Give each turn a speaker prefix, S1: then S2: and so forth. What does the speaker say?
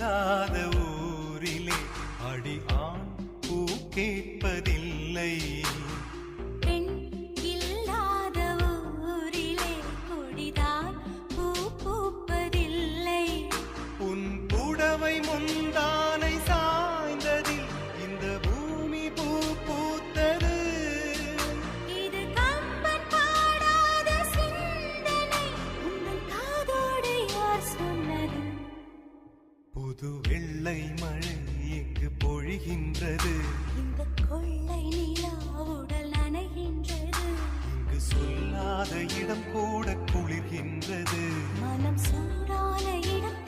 S1: இல்லாத ஊரிலே அடி ஆண் பூ கேட்பதில்லை.
S2: பெண் இல்லாத ஊரிலே கொடிதான் பூ பூப்பதில்லை.
S1: உன் புடவை முந்தானை சாய்ந்ததில் இந்த பூமி பூ பூத்தது.
S2: இது கம்பன் பாடாத சிந்தனை, உங்கள் காதோடு யார் சொன்னது?
S1: புது வெள்ளை மழை எங்கு பொழிகின்றது.
S2: இந்த கொள்ளை நிலா உடல் நனைகின்றது.
S1: இங்கு சொல்லாத இடம் கூட குளிர்கின்றது.
S2: மனம் சூடான இடம்